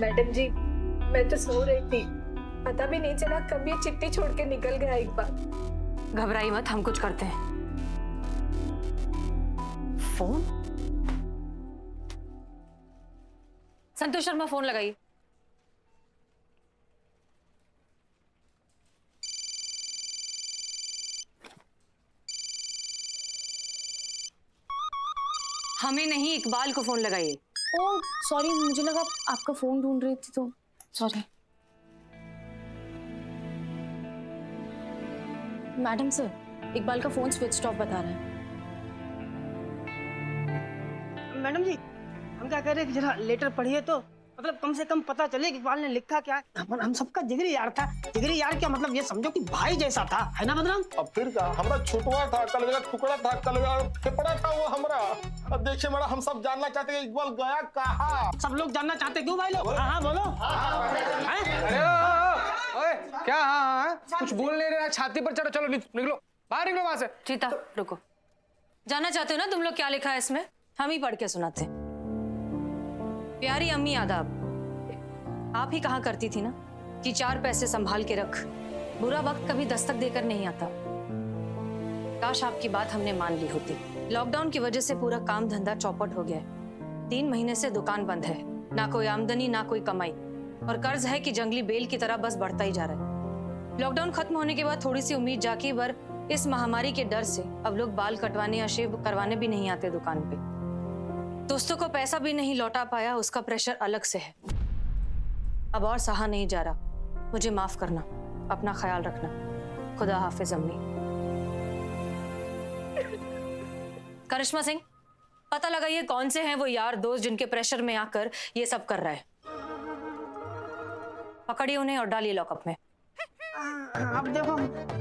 Madam जी, मैं तो सो रही थी, पता भी नहीं चला कब ये चिट्ठी छोड़ के निकल गया एक बार। घबराई मत, हम कुछ करते हैं। फोन? संतोष शर्मा, फोन लगाइए। हमें नहीं, इकबाल को फोन लगाइए। ओह सॉरी, मुझे लगा आपका फोन ढूंढ रही थी तो सॉरी। मैडम सर, इकबाल का फोन स्विच ऑफ बता रहा है। मैडम जी, हम क्या कह रहे हैं कि जरा लेटर पढ़िए तो मतलब कम से कम पता चले कि इकबाल ने लिखा क्या है। हम सबका जिगरी यार था। जिगरी यार क्या मतलब, ये समझो कि भाई जैसा था, है ना बदनाम? अब फिर का हमरा छुटवा था, कलवेला टुकड़ा था, कलवेला फेफड़ा था वो हमरा। अब देखिए मैडम, हम सब जानना चाहते हैं इकबाल गया कहाँ। सब लोग जानना चाहते क्यों भाई लोग? हाँ बोलो। ओए क्या? हाँ कुछ बोल नहीं रहा, छाती पर चढ़ो। चलो निकलो बाहर, निकलो वहां से। चीता रुको, जानना चाहते हो ना तुम लोग क्या लिखा है इसमें? हम ही पढ़ के सुनाते हैं। प्यारी अम्मी आदाब, आप ही कहा करती थी ना कि 4 पैसे संभाल के रख, बुरा वक्त कभी दस्तक देकर नहीं आता। काश आपकी बात हमने मान ली होती। लॉकडाउन की वजह से पूरा काम धंधा चौपट हो गया है। 3 महीने से दुकान बंद है, ना कोई आमदनी ना कोई कमाई, और कर्ज है कि जंगली बेल की तरह बस बढ़ता ही जा रहा है। लॉकडाउन खत्म होने के बाद थोड़ी सी उम्मीद जागी, पर इस महामारी के डर से अब लोग बाल कटवाने या शेव करवाने भी नहीं आते दुकान पे। दोस्तों को पैसा भी नहीं लौटा पाया, उसका प्रेशर अलग से है। अब और सहा नहीं जा रहा, मुझे माफ करना, अपना ख्याल रखना। खुदा हाफिज अम्मी। करिश्मा सिंह, पता लगाइए कौन से हैं वो यार दोस्त जिनके प्रेशर में आकर ये सब कर रहा है। पकड़िए उन्हें और डालिए लॉकअप में। अब देखो,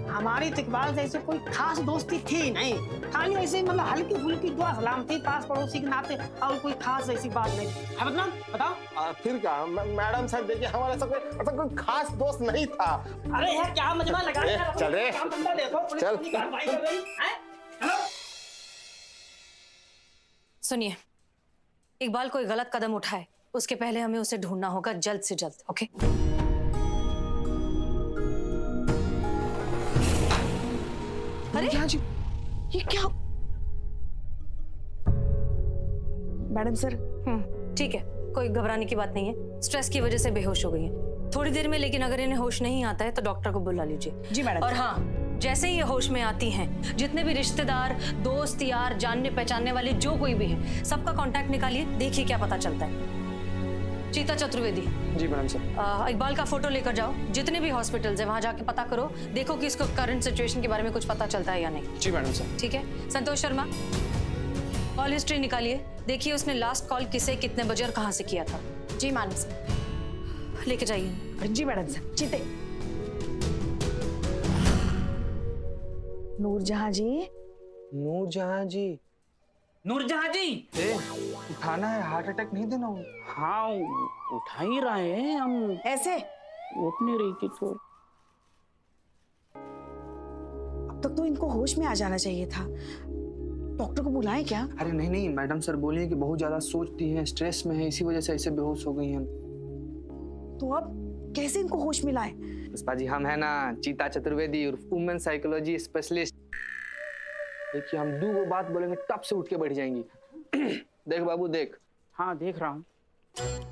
हमारी तो इकबाल से ऐसे कोई खास दोस्ती थी नहीं, खाली ऐसे ही मतलब हल्की फुल्की दुआ सलाम थी पास पड़ोसी के नाते, और कोई खास ऐसी बात नहीं है। बदनाम बताओ। फिर का मैडम साहब देखिए, हमारे ऐसा कोई खास दोस्त नहीं था। अरे यार क्या मजमा लगा रहे हो? चल रे, काम धंधा देखो, पुलिस चल। अपनी कार्रवाई कर रही है। हेलो, सुनिए, इकबाल कोई गलत कदम उठाए उसके पहले हमें उसे ढूंढना होगा जल्द से जल्द। ओके? अरे ये क्या? Madam sir. ठीक है, कोई घबराने की बात नहीं है। स्ट्रेस की वजह से बेहोश हो गई है थोड़ी देर में, लेकिन अगर इन्हें होश नहीं आता है तो डॉक्टर को बुला लीजिए। जी मैडम। और हाँ, जैसे ही ये होश में आती हैं, जितने भी रिश्तेदार, दोस्त, यार, जानने पहचानने वाले जो कोई भी है, सबका कांटेक्ट निकालिए, देखिए क्या पता चलता है। चीता चतुर्वेदी। जी मैडम सर। इकबाल का फोटो लेकर जाओ, जितने भी हॉस्पिटल्स हैं वहां जाके पता करो, देखो कि इसको करंट सिचुएशन के बारे में कुछ पता चलता है या नहीं। जी मैडम सर। ठीक है। संतोष शर्मा, कॉल हिस्ट्री निकालिए, देखिए उसने लास्ट कॉल किसे, कितने बजे और कहां से किया था। जी मैडम सर। लेके जाइए। जी मैडम सर। चीते। नूरजहां जी। नूरजहां जी। नूरजहां जी। उठाना है, हार्ट अटैक नहीं देना हो। हाँ उठा ही रहे हैं हम। ऐसे उठ नहीं रही थी तो। अब तक तो इनको होश में आ जाना चाहिए था। डॉक्टर को बुलाएं क्या? अरे नहीं, मैडम सर बोलिए कि बहुत ज्यादा सोचती हैं, स्ट्रेस में है, इसी वजह से ऐसे बेहोश हो गई हैं। तो अब कैसे इनको होश में लाएं? पुष्पा जी, हम है ना चीता चतुर्वेदी और वुमेन साइकोलॉजी स्पेशलिस्ट। देखिए, हम 2 बात बोलेंगे तब से उठ के बैठ जाएंगी। देख बाबू देख। हाँ देख रहा हूँ।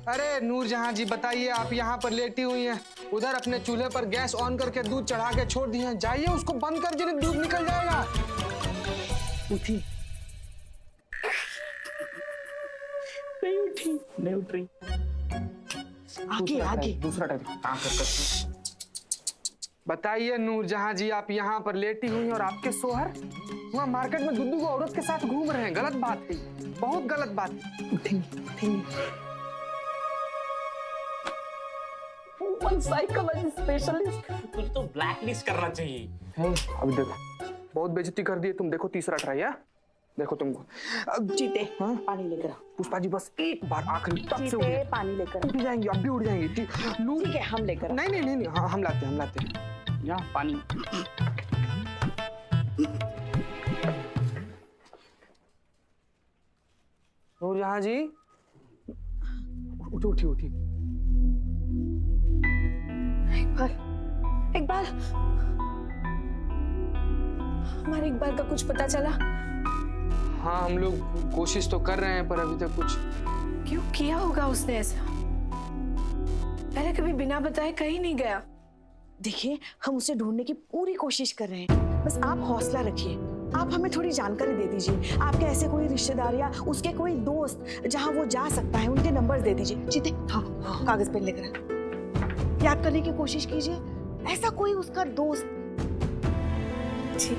अरे नूरजहां जी, बताइए, आप यहाँ पर लेटी हुई हैं, उधर अपने चूल्हे पर गैस ऑन करके दूध चढ़ा के छोड़ दिए हैं। जाइए उसको बंद कर दीजिए, दूध निकल जाएगा। उठी नहीं उठ रही। आगे आगे। दूसरा टाइप। बताइए नूरजहां जी, आप यहाँ पर लेटी हुई हैं और आपके शोहर वहाँ मार्केट में दुद्दू को औरत के साथ घूम रहे हैं। गलत बात है, बहुत गलत बात है। उठेंगे। Psychology specialist. तुझे तो ब्लैक लिस्ट करना चाहिए। अभी देखो, बहुत बेइज्जती कर दी है। तुम देखो तीसरा ट्राई है, देखो तुमको। चीते। हाँ? पानी लेकर आ। पुष्पा जी बस एक बार आखिरी, तब से चीते पानी लेकर आ। उठ जाएंगी, अब भी उठ जाएंगी। ठीक है, हम लेकर। नहीं, हाँ, हम लाते हैं। यहाँ पानी। नूरजहां जी, उठी। इकबाल, हमारे इकबाल का कुछ पता चला? हाँ, हम लोग कोशिश तो कर रहे हैं पर अभी तक कुछ। क्यों किया होगा उसने ऐसा? पहले कभी बिना बताए कहीं नहीं गया। देखिए, हम उसे ढूंढने की पूरी कोशिश कर रहे हैं, बस आप हौसला रखिए। आप हमें थोड़ी जानकारी दे दीजिए। आपके ऐसे कोई रिश्तेदार या उसके कोई दोस्त जहां वो जा सकता है, उनके नंबर दे दीजिए। जीते, हाँ, कागज पेन लेकर याद करने की कोशिश कीजिए। ऐसा कोई उसका दोस्त। जी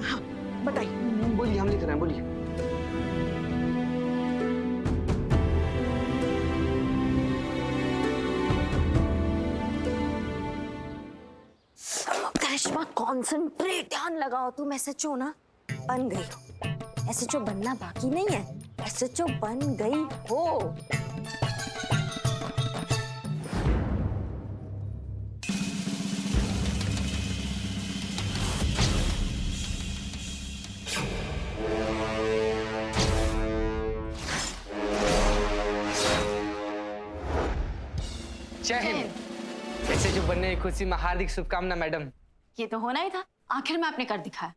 हाँ, बताइए। बोलिए, हम लिख रहे हैं, बोलिए। करिश्मा, कॉन्सेंट्रेट, ध्यान लगाओ। तुम एसएचओ ना बन गई हो। एसएचओ बनना बाकी नहीं है, एसएचओ बन गई हो। जय हिंद। ऐसे जो बनने की खुशी में हार्दिक शुभकामना मैडम। ये तो होना ही था, आखिर में आपने कर दिखाया।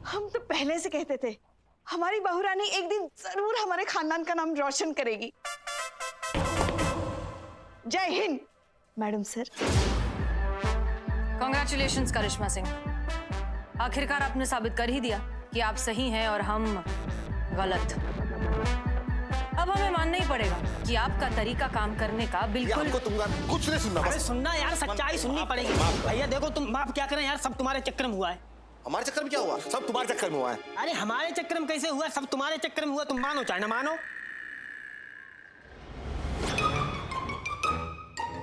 हम तो पहले से कहते थे हमारी बहू रानी एक दिन जरूर हमारे खानदान का नाम रोशन करेगी। जय हिंद मैडम सर। कॉन्ग्रेचुलेशंस करिश्मा सिंह, आखिरकार आपने साबित कर ही दिया कि आप सही हैं और हम गलत। अब हमें मानना ही पड़ेगा कि आपका तरीका काम करने का बिल्कुल। हमको तुमका कुछ नहीं सुनना, अरे बस सुनना यार, सच्चाई सुननी पड़ेगी। भैया देखो, तुम माफ क्या करें यार, सब तुम्हारे चक्कर में हुआ है। हमारे चक्कर में क्या हुआ? सब तुम्हारे चक्कर में हुआ है। अरे हमारे चक्कर में कैसे हुआ? सब तुम्हारे चक्कर में हुआ, तुम मानो चाहे ना मानो।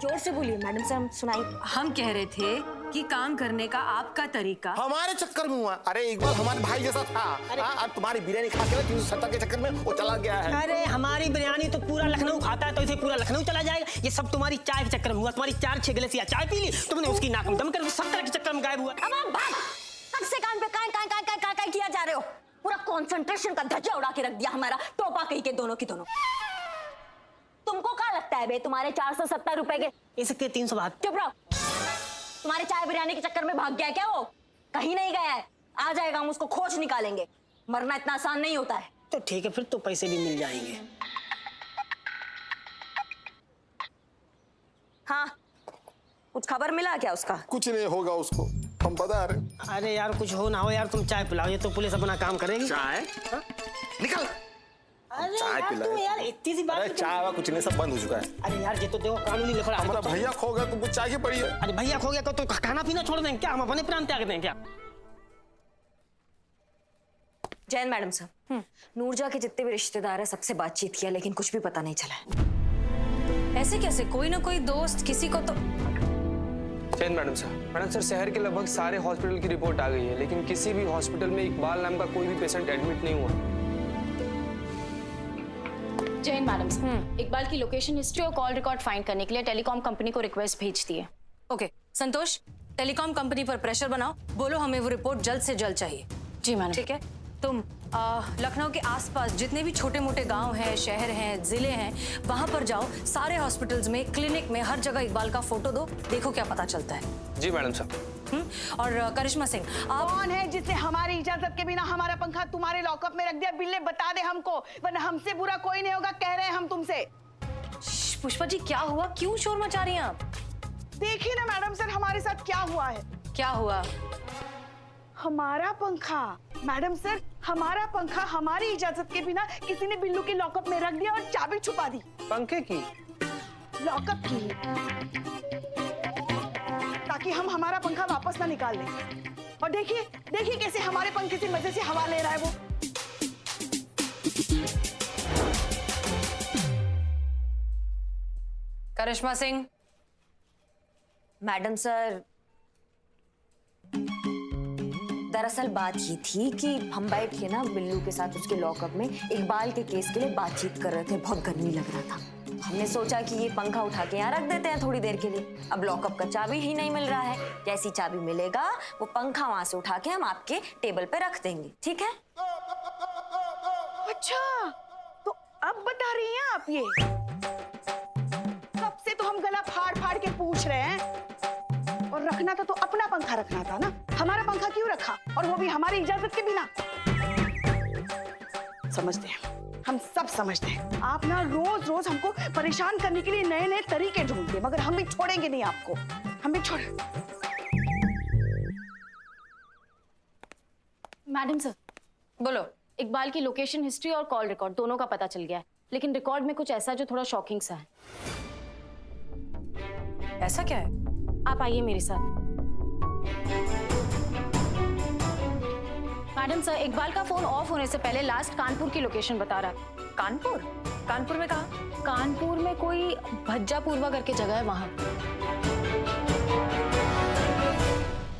जोर से बोलिए मैडम सर, हम सुनाई। हम कह रहे थे कि काम करने का आपका तरीका हमारे चक्कर में हुआ। अरे इकबाल हमारे भाई जैसा था। अब तुम्हारी बिरयानी खा के 370 के चक्कर में वो चला गया है। अरे हमारी बिरयानी तो पूरा लखनऊ खाता है, तो इसे पूरा लखनऊ चला जाएगा। ये सब तुम्हारी चाय के चक्कर में हुआ। तुम्हारी 4-6 गिलास चाय पी ली, तुमने उसकी नाक में दम कर 70 के चक्कर में गायब हुआ। अब आप बात कब से कान पे काय किया जा रहे हो? पूरा कंसंट्रेशन का धज्जा उड़ा के रख दिया हमारा, टोपा कही के दोनों की दोनों। तुमको क्या लगता है बे, तुम्हारे 470 रुपए के इसके 300 बात। चुप रहो। तुम्हारे चाय बिरयानी के चक्कर में भाग गया क्या वो? कहीं नहीं गया है, आ जाएगा, हम उसको खोज निकालेंगे। मरना इतना आसान नहीं होता है। तो ठीक है, फिर तो पैसे भी मिल जाएंगे। हाँ, कुछ खबर मिला क्या उसका? कुछ नहीं होगा उसको, हम बता रहे। अरे यार कुछ हो ना हो यार, तुम चाय पिलाओ, ये तो पुलिस अपना काम करेगी। चाय निकल। अरे चाय यार पिलाए। तुम यार इतनी सी बात। अरे चाय वा कुछ नहीं, सब बंद हो चुका है। अरे यार ये तो देखो कानूनी लफड़ा है। हमारा भैया खो गया, तुमको चाय की पड़ी है। अरे भैया खो गया तो खाना पीना छोड़ दें क्या? हम अपने प्राण त्याग दें क्या? जैन मैडम साहब, नूरजा के जितने भी रिश्तेदार हैं सबसे बातचीत किया, लेकिन कुछ भी पता नहीं चला है। ऐसे कैसे? कोई ना कोई दोस्त किसी को तो। Jain madam sir. Madam sir, शहर के लगभग सारे हॉस्पिटल की रिपोर्ट आ गई है, लेकिन किसी भी हॉस्पिटल में इकबाल नाम का कोई भी पेशेंट एडमिट नहीं हुआ। जैन मैडम, इकबाल की लोकेशन हिस्ट्री और कॉल रिकॉर्ड फाइंड करने के लिए टेलीकॉम कंपनी को रिक्वेस्ट भेज दी है। ओके संतोष, टेलीकॉम कंपनी पर प्रेशर बनाओ, बोलो हमें वो रिपोर्ट जल्द से जल्द चाहिए। जी मैडम। ठीक है, तुम लखनऊ के आसपास जितने भी छोटे मोटे गांव हैं, शहर हैं, जिले हैं, वहां पर जाओ। सारे हॉस्पिटल्स में, क्लिनिक में, हर जगह इकबाल का फोटो दो, देखो क्या पता चलता है। जी मैडम साहब। और करिश्मा सिंह, आप कौन है जिसने हमारी इजाजत के बिना हमारा पंखा तुम्हारे लॉकअप में रख दिया? बिल्ले बता दे हमको, वरना हमसे बुरा कोई नहीं होगा, कह रहे हैं हम तुमसे। पुष्पा जी क्या हुआ? क्यों शोर मचा रही हैं आप? देखिए ना मैडम सर, हमारे साथ क्या हुआ है। क्या हुआ? हमारा पंखा मैडम सर, हमारा पंखा हमारी इजाजत के बिना किसी ने बिल्लू के लॉकअप में रख दिया और चाबी छुपा दी। पंखे की? लॉकअप की, ताकि हम हमारा पंखा वापस ना निकाल दें। और देखिए देखिए कैसे हमारे पंखे से मजे से हवा ले रहा है वो। करिश्मा सिंह। मैडम सर, दरअसल बात ये थी कि हम बैठ के ना बिल्लू के साथ उसके लॉकअप में इकबाल के केस के लिए बातचीत कर रहे थे। बहुत गर्मी लग रहा था, हमने सोचा कि ये पंखा उठा के यहाँ रख देते हैं थोड़ी देर के लिए। अब लॉकअप का चाबी ही नहीं मिल रहा है, जैसी चाबी मिलेगा वो पंखा वहां से उठा के हम आपके टेबल पे रख देंगे, ठीक है? अच्छा, तो अब बता रही हैं आप ये? कब से तो हम गला फाड़ फाड़ के पूछ रहे हैं, और रखना था तो अपना पंखा रखना था ना, हमारा पंखा क्यों रखा, और वो भी हमारी इजाजत के बिना? समझते हैं, हम सब समझते हैं। आप ना रोज रोज हमको परेशान करने के लिए नए नए तरीके ढूंढते हैं, मगर हम भी छोड़ेंगे नहीं आपको, हम भी छोड़। मैडम सर, बोलो। इकबाल की लोकेशन हिस्ट्री और कॉल रिकॉर्ड दोनों का पता चल गया है, लेकिन रिकॉर्ड में कुछ ऐसा जो थोड़ा शॉकिंग सा है। ऐसा क्या है? आप आइए मेरे साथ। मैडम सर, इकबाल का फोन ऑफ होने से पहले लास्ट कानपुर की लोकेशन बता रहा है। कानपुर? कानपुर में कहाँ? कानपुर में कोई भज्जापूर्वा करके जगह है वहां।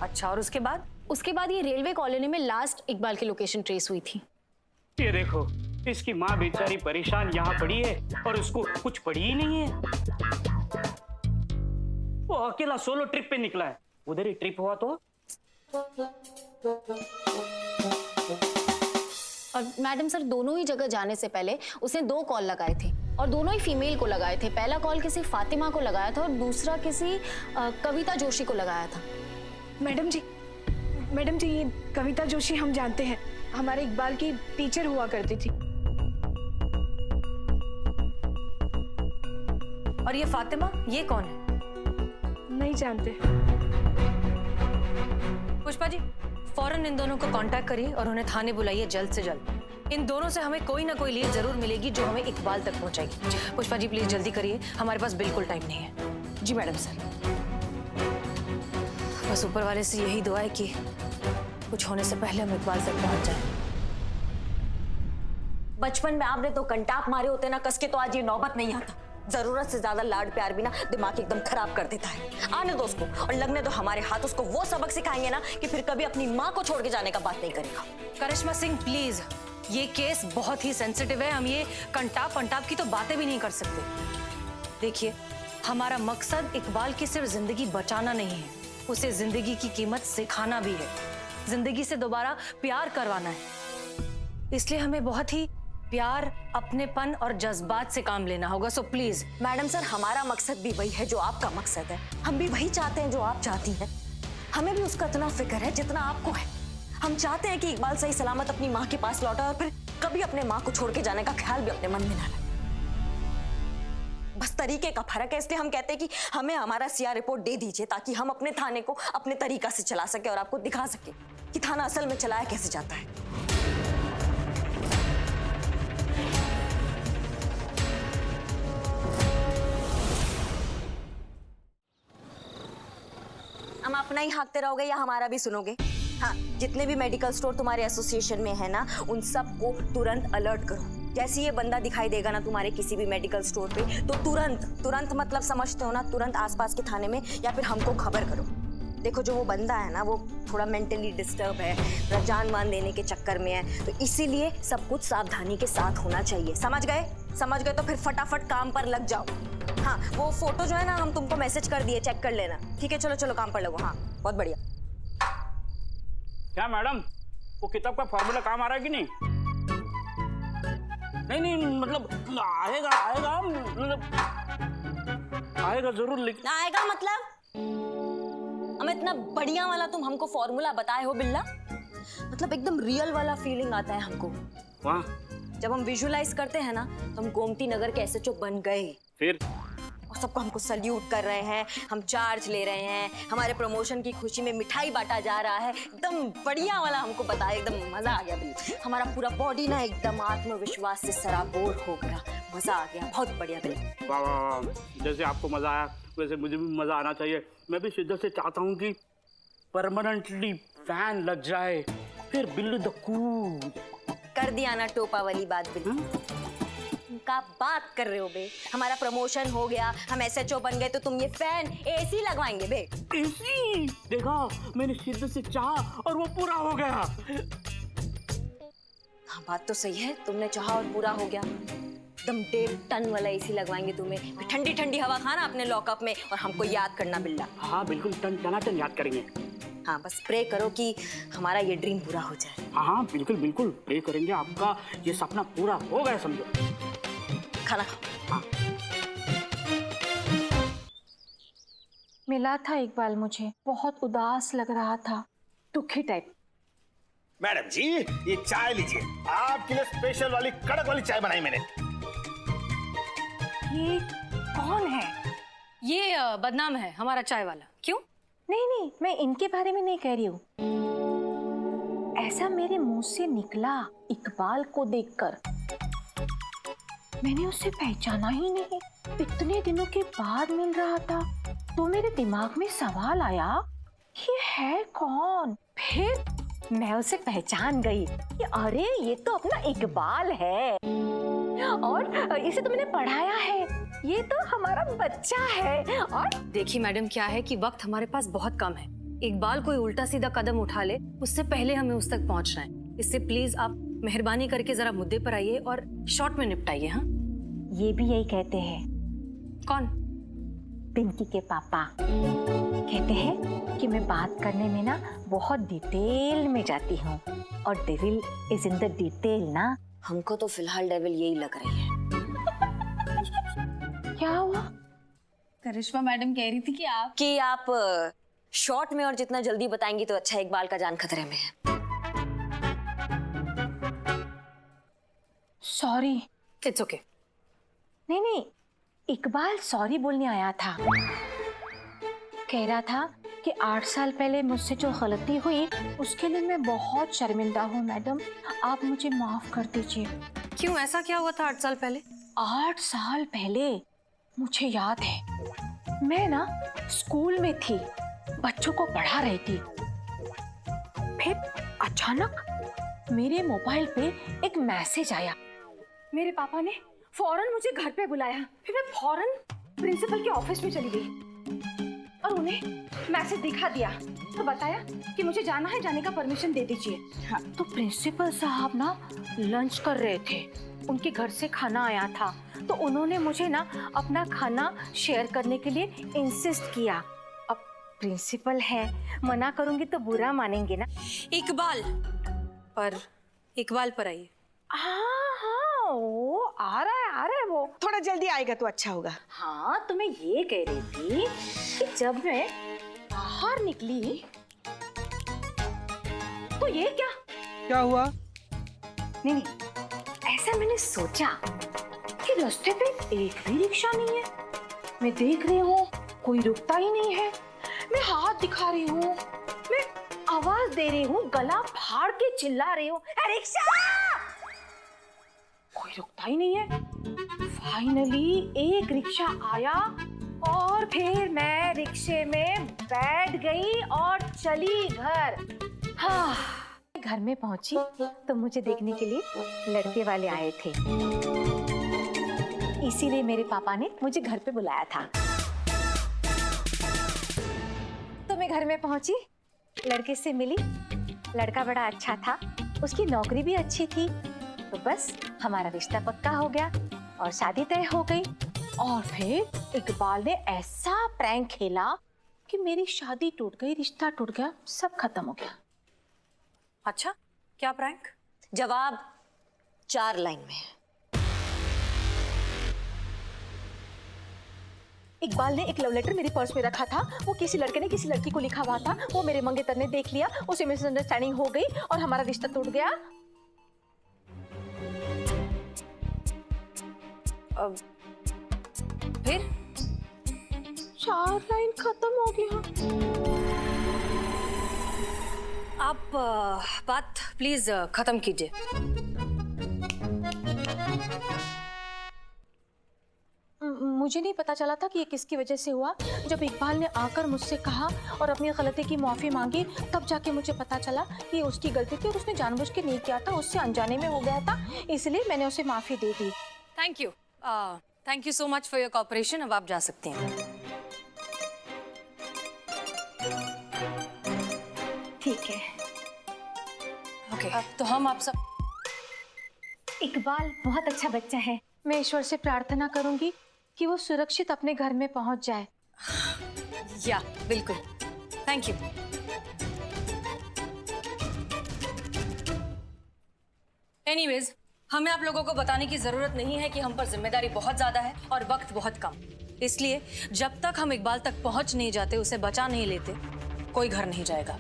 अच्छा, और उसके बाद? उसके बाद ये रेलवे कॉलोनी में लास्ट इकबाल की लोकेशन ट्रेस हुई थी। ये देखो, इसकी माँ बेचारी परेशान यहाँ पड़ी है और उसको कुछ पड़ी ही नहीं है। वो अकेला सोलो ट्रिप पे निकला है, उधर ही ट्रिप हुआ तो। और मैडम सर, दोनों ही जगह जाने से पहले उसने 2 कॉल लगाए थे और दोनों ही फीमेल को लगाए थे। पहला कॉल किसी फातिमा को लगाया था और दूसरा किसी कविता जोशी को लगाया था। मैडम जी ये कविता जोशी हम जानते हैं, हमारे इकबाल की टीचर हुआ करती थी। और ये फातिमा, ये कौन है? नहीं जानते। पुष्पा जी, फौरन इन दोनों को कांटेक्ट करिए और उन्हें थाने बुलाइए जल्द से जल्द। इन दोनों से हमें कोई ना कोई लीड जरूर मिलेगी जो हमें इकबाल तक पहुंचाएगी। पुष्पा जी प्लीज जल्दी करिए, हमारे पास बिल्कुल टाइम नहीं है। जी मैडम सर। बस ऊपर वाले से यही दुआ है कि कुछ होने से पहले हम इकबाल तक पहुंच जाएं। बचपन में आपने तो कंटाप मारे होते ना कस के, तो आज ये नौबत नहीं आता। जरूरत से ज्यादा लाड प्यार भी ना दिमाग एकदम खराब कर देता है। आने दो उसको, और लगने दो हमारे हाथ उसको वो सबक सिखाएंगे ना कि फिर कभी अपनी माँ को छोड़ के जाने का बात नहीं करेगा। करिश्मा सिंह प्लीज, ये केस बहुत ही सेंसिटिव है, हम ये कंटाप की तो बातें भी नहीं कर सकते। देखिए, हमारा मकसद इकबाल की सिर्फ जिंदगी बचाना नहीं है, उसे जिंदगी की कीमत सिखाना भी है, जिंदगी से दोबारा प्यार करवाना है। इसलिए हमें बहुत ही प्यार, अपनेपन और जज्बात से काम लेना होगा। So please. मैडम सर, हमारा मकसद भी वही है जो आपका मकसद है, हम भी वही चाहते हैं जो आप चाहती हैं। हमें भी उसका इतना फिक्र है जितना आपको है। हम चाहते हैं कि इकबाल सही सलामत अपनी माँ के पास लौटा और फिर कभी अपने माँ को छोड़ के जाने का ख्याल भी अपने मन में ना लाए। बस तरीके का फर्क है, इसलिए हम कहते हैं कि हमें हमारा सीआर रिपोर्ट दे दीजिए ताकि हम अपने थाने को अपने तरीका से चला सके और आपको दिखा सके कि थाना असल में चलाया कैसे जाता है। हम अपना ही हाँकते रहोगे या हमारा भी सुनोगे? हाँ, जितने भी मेडिकल स्टोर तुम्हारे एसोसिएशन में है ना, उन सबको तुरंत अलर्ट करो। जैसे ये बंदा दिखाई देगा ना तुम्हारे किसी भी मेडिकल स्टोर पे, तो तुरंत मतलब समझते हो ना, तुरंत आसपास के थाने में या फिर हमको खबर करो। देखो, जो वो बंदा है ना, वो थोड़ा मेंटली डिस्टर्ब है, थोड़ा जान मान देने के चक्कर में है, तो इसीलिए सब कुछ सावधानी के साथ होना चाहिए। समझ गए? समझ गए तो फिर फटाफट काम पर लग जाओ। हाँ, वो फोटो जो है ना, हम तुमको मैसेज कर दिए, चेक कर लेना। ठीक है, चलो चलो काम पर लगो। हाँ, बहुत बढ़िया। क्या मैडम, वो किताब का फॉर्मूला काम आ रहा है कि नहीं? नहीं मतलब आएगा जरूर, लेकिन आएगा मतलब? हमें इतना बढ़िया वाला तुम हमको फॉर्मूला बताए हो बिल्ला, मतलब एकदम रियल वाला फीलिंग आता है हमको। वाह, जब हम विजुअलाइज करते हैं ना, तो हम गोमती नगर के एसएचओ बन गए फिर और सबको हमको सल्यूट कर रहे हैं, हम चार्ज ले रहे हैं, हमारे प्रमोशन की खुशी में मिठाई बांटा जा रहा है। एकदम बढ़िया वाला हमको बताया, एकदम मजा आ गया बिल्कुल। हमारा पूरा बॉडी ना एकदम आत्मविश्वास से सराबोर हो गया, मजा आ गया, बहुत बढ़िया बिल्कुल। वाह वाह वाह, जैसे आपको मजा आया वैसे मुझे भी मजा आना चाहिए। मैं भी शिद्दत से चाहता हूँ कि परमानेंटली फैन लग जाए, फिर बिल्लू द कूल। कर दिया ना टोपा वाली बात बिल्कुल। का बात कर रहे हो बे? हमारा प्रमोशन हो गया, हम एसएचओ बन गए, तो तुम ये फैन एसी लगवाएंगे बे? एसी? देखा, मैंने शिद्दत से चाहा और वो पूरा हो गया। हाँ, बात तो सही है, तुमने चाहा और पूरा हो गया। एकदम 1.5 टन वाला एसी लगवाएंगे तुम्हें, फिर ठंडी ठंडी हवा खाना अपने लॉकअप में और हमको याद करना बिल्ला। हाँ बिल्कुल, टनाटन याद करेंगे। हाँ बस प्रे करो कि हमारा ये ड्रीम पूरा हो जाए। हाँ हाँ बिल्कुल बिल्कुल, प्रे करेंगे आपका ये सपना पूरा हो गया समझो। खाना खाओ। हाँ मिला था इकबाल, मुझे बहुत उदास लग रहा था, दुखी टाइप। मैडम जी ये चाय लीजिए, आपके लिए स्पेशल वाली कड़क वाली चाय बनाई मैंने। ये कौन है? ये बदनाम है हमारा चाय वाला। क्यों? नहीं नहीं, मैं इनके बारे में नहीं कह रही हूँ। ऐसा मेरे मुंह से निकला इकबाल को देखकर। मैंने उसे पहचाना ही नहीं, इतने दिनों के बाद मिल रहा था तो मेरे दिमाग में सवाल आया, ये है कौन? फिर मैं उसे पहचान गई कि अरे ये तो अपना इकबाल है, और इसे तो मैंने पढ़ाया है, ये तो हमारा बच्चा है। और देखिए मैडम, क्या है कि वक्त हमारे पास बहुत कम है। इकबाल कोई उल्टा सीधा कदम उठा ले उससे पहले हमें उस तक पहुंचना है। इससे प्लीज आप मेहरबानी करके जरा मुद्दे पर आइए और शॉर्ट में निपटाइए। हाँ, ये भी यही कहते हैं। कौन? पिंकी के पापा कहते हैं कि मैं बात करने में ना बहुत डिटेल में जाती हूँ, और devil is in the detail ना। हमको तो फिलहाल डेविल यही लग रही है। क्या हुआ? करिश्मा मैडम कह रही थी कि आप शॉर्ट में और जितना जल्दी बताएंगी तो अच्छा, इकबाल का जान खतरे में है। सॉरी। It's okay. नहीं नहीं, इकबाल सॉरी बोलने आया था। कह रहा था कि 8 साल पहले मुझसे जो गलती हुई उसके लिए मैं बहुत शर्मिंदा हूँ मैडम, आप मुझे माफ कर दीजिए। क्यों, ऐसा क्या हुआ था 8 साल पहले? 8 साल पहले मुझे याद है, मैं ना स्कूल में थी, बच्चों को पढ़ा रही थी। फिर अचानक मेरे मोबाइल पे एक मैसेज आया। मेरे पापा ने फौरन मुझे घर पे बुलाया। फिर मैं फौरन प्रिंसिपल के ऑफिस में चली गई और उन्हें मैसेज दिखा दिया और बताया कि मुझे जाना है, जाने का परमिशन दे दीजिए। हाँ, तो प्रिंसिपल साहब ना लंच कर रहे थे, उनके घर से खाना आया था, तो उन्होंने मुझे ना अपना खाना शेयर करने के लिए इंसिस्ट किया। अब प्रिंसिपल है, मना करूंगी तो बुरा मानेंगे ना। इकबाल पर आइए। हाँ हाँ, वो आ रहा है वो। थोड़ा जल्दी आएगा तो अच्छा होगा। हाँ, तो मैं ये कह रही थी कि जब मैं बाहर निकली तो ये क्या हुआ? नहीं नहीं, ऐसा मैंने सोचा कि रास्ते पे एक भी रिक्शा नहीं है। मैं देख रही हूँ कोई रुकता ही नहीं है। मैं हाथ दिखा रही हूँ, मैं आवाज दे रही हूँ, गला फाड़ के चिल्ला रही हूँ, रिक्शा! कोई रुकता ही नहीं है। फाइनली एक रिक्शा आया और फिर मैं रिक्शे में बैठ गई और चली घर। हाँ, घर में पहुंची तो मुझे देखने के लिए लड़के वाले आए थे, इसीलिए मेरे पापा ने मुझे घर पे बुलाया था। तो मैं घर में पहुंची, लड़के से मिली, लड़का बड़ा अच्छा था, उसकी नौकरी भी अच्छी थी, तो बस हमारा रिश्ता पक्का हो गया और शादी तय हो गई। और फिर इकबाल ने ऐसा प्रैंक खेला कि मेरी शादी टूट गई, रिश्ता टूट गया, सब खत्म हो गया। अच्छा, क्या प्रैंक? जवाब 4 लाइन में है। इकबाल ने एक लव लेटर मेरे पर्स में रखा था, वो किसी लड़के ने किसी लड़की को लिखा हुआ था, वो मेरे मंगेतर ने देख लिया, उसे मिसअंडरस्टैंडिंग हो गई और हमारा रिश्ता टूट गया। फिर 4 लाइन खत्म हो गया। आप बात प्लीज खत्म कीजिए। मुझे नहीं पता चला था कि ये किसकी वजह से हुआ। जब इकबाल ने आकर मुझसे कहा और अपनी गलती की माफी मांगी, तब जाके मुझे पता चला कि उसकी गलती थी और उसने जानबूझ के नहीं किया था, उससे अनजाने में हो गया था, इसलिए मैंने उसे माफी दे दी। Thank you so much for your cooperation. अब आप जा सकते हैं। ठीक है। ओके, तो हम आप सब। इकबाल बहुत अच्छा बच्चा है, मैं ईश्वर से प्रार्थना करूंगी कि वो सुरक्षित अपने घर में पहुंच जाए। या बिल्कुल, थैंक यू। एनीवेज, हमें आप लोगों को बताने की जरूरत नहीं है कि हम पर जिम्मेदारी बहुत ज्यादा है और वक्त बहुत कम। इसलिए जब तक हम इकबाल तक पहुंच नहीं जाते, उसे बचा नहीं लेते, कोई घर नहीं जाएगा।